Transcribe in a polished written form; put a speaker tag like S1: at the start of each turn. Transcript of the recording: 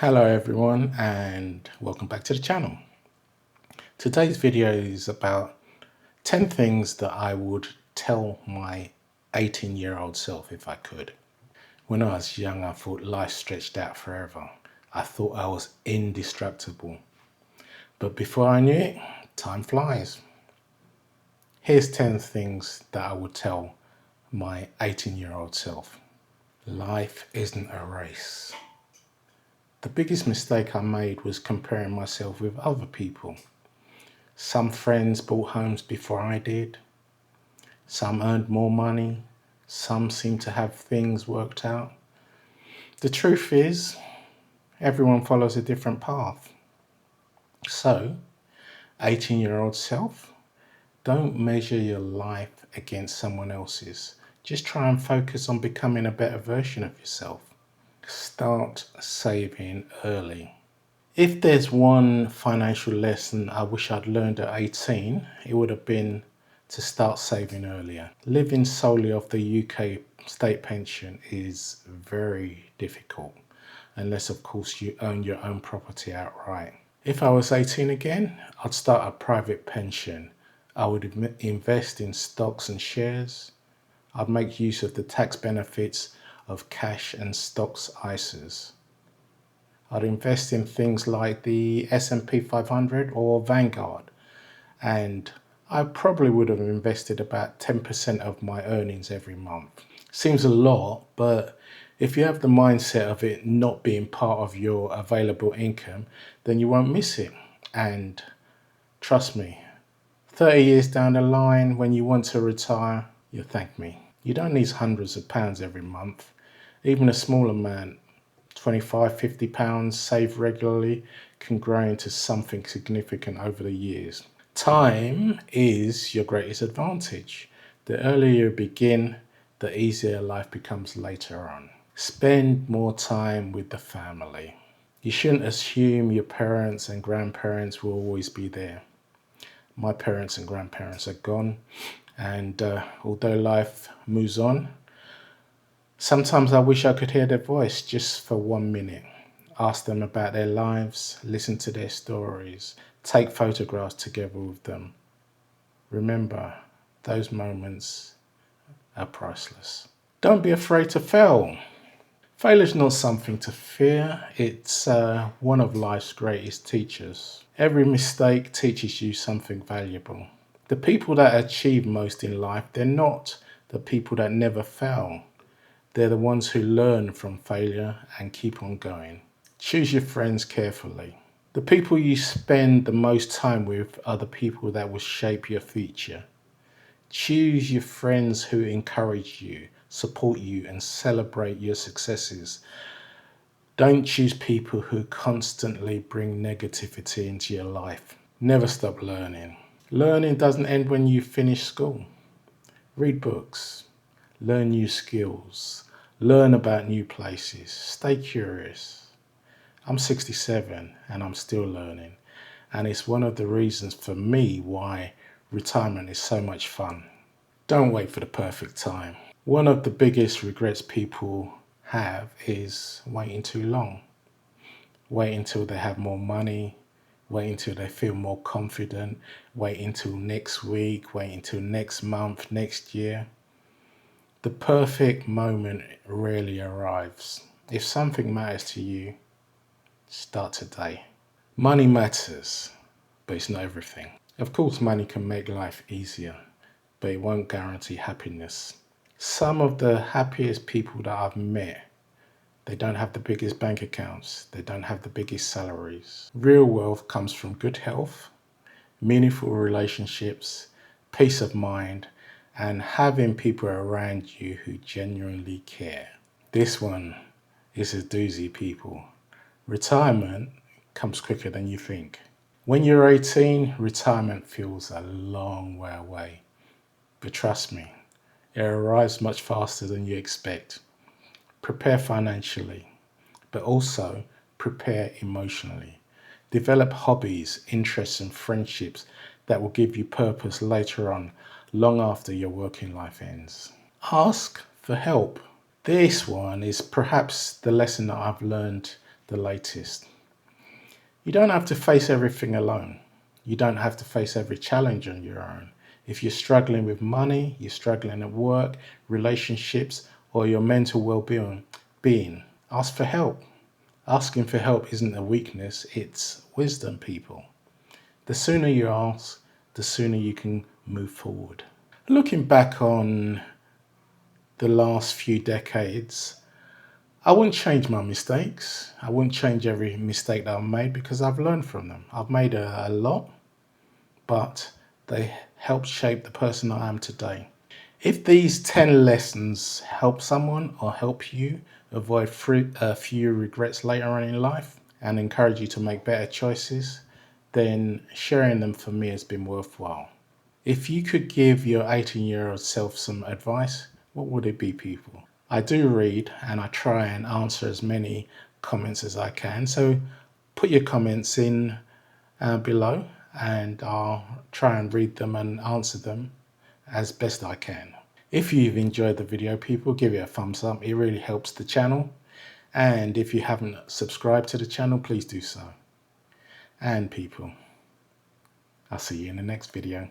S1: Hello everyone and welcome back to the channel. Today's video is about 10 things that I would tell my 18-year-old self if I could. When I was young, I thought life stretched out forever. I thought I was indestructible. But before I knew it, time flies. Here's 10 things that I would tell my 18-year-old self. Life isn't a race. The biggest mistake I made was comparing myself with other people. Some friends bought homes before I did. Some earned more money. Some seemed to have things worked out. The truth is, everyone follows a different path. So, 18-year-old self, don't measure your life against someone else's. Just try and focus on becoming a better version of yourself. Start saving early. If there's one financial lesson I wish I'd learned at 18, it would have been to start saving earlier. Living solely off the UK state pension is very difficult, unless of course you own your own property outright. If I was 18 again, I'd start a private pension. I would invest in stocks and shares. I'd make use of the tax benefits of cash and stocks ISAs. I'd invest in things like the S&P 500 or Vanguard, and I probably would have invested about 10% of my earnings every month. Seems a lot, but if you have the mindset of it not being part of your available income, then you won't miss it. And trust me, 30 years down the line, when you want to retire, you'll thank me. You don't need hundreds of pounds every month. Even a small amount, 25, 50 pounds saved regularly, can grow into something significant over the years. Time is your greatest advantage. The earlier you begin, the easier life becomes later on. Spend more time with the family. You shouldn't assume your parents and grandparents will always be there. My parents and grandparents are gone, and although life moves on, sometimes I wish I could hear their voice just for 1 minute. Ask them about their lives, listen to their stories, take photographs together with them. Remember, those moments are priceless. Don't be afraid to fail. Failure is not something to fear. It's one of life's greatest teachers. Every mistake teaches you something valuable. The people that achieve most in life, they're not the people that never fail. They're the ones who learn from failure and keep on going. Choose your friends carefully. The people you spend the most time with are the people that will shape your future. Choose your friends who encourage you, support you, and celebrate your successes. Don't choose people who constantly bring negativity into your life. Never stop learning. Learning doesn't end when you finish school. Read books. Learn new skills. Learn about new places. Stay curious. I'm 67 and I'm still learning. And it's one of the reasons for me why retirement is so much fun. Don't wait for the perfect time. One of the biggest regrets people have is waiting too long. Wait until they have more money. Wait until they feel more confident. Wait until next week. Wait until next month, next year. The perfect moment rarely arrives. If something matters to you, start today. Money matters, but it's not everything. Of course, money can make life easier, but it won't guarantee happiness. Some of the happiest people that I've met, they don't have the biggest bank accounts. They don't have the biggest salaries. Real wealth comes from good health, meaningful relationships, peace of mind, and having people around you who genuinely care. This one is a doozy, people. Retirement comes quicker than you think. When you're 18, retirement feels a long way away. But trust me, it arrives much faster than you expect. Prepare financially, but also prepare emotionally. Develop hobbies, interests, and friendships that will give you purpose later on, long after your working life ends. Ask for help. This one is perhaps the lesson that I've learned the latest. You don't have to face everything alone. You don't have to face every challenge on your own. If you're struggling with money, you're struggling at work, relationships, or your mental well-being, ask for help. Asking for help isn't a weakness, it's wisdom, people. The sooner you ask, the sooner you can move forward. Looking back on the last few decades, I wouldn't change my mistakes. I wouldn't change every mistake that I've made because I've learned from them. I've made a lot, but they helped shape the person I am today. If these 10 lessons help someone or help you avoid a few regrets later on in life and encourage you to make better choices, then sharing them for me has been worthwhile. If you could give your 18-year-old self some advice, what would it be, people? I do read and I try and answer as many comments as I can. So put your comments in below and I'll try and read them and answer them as best I can. If you've enjoyed the video, people, give it a thumbs up. It really helps the channel. And if you haven't subscribed to the channel, please do so. And people, I'll see you in the next video.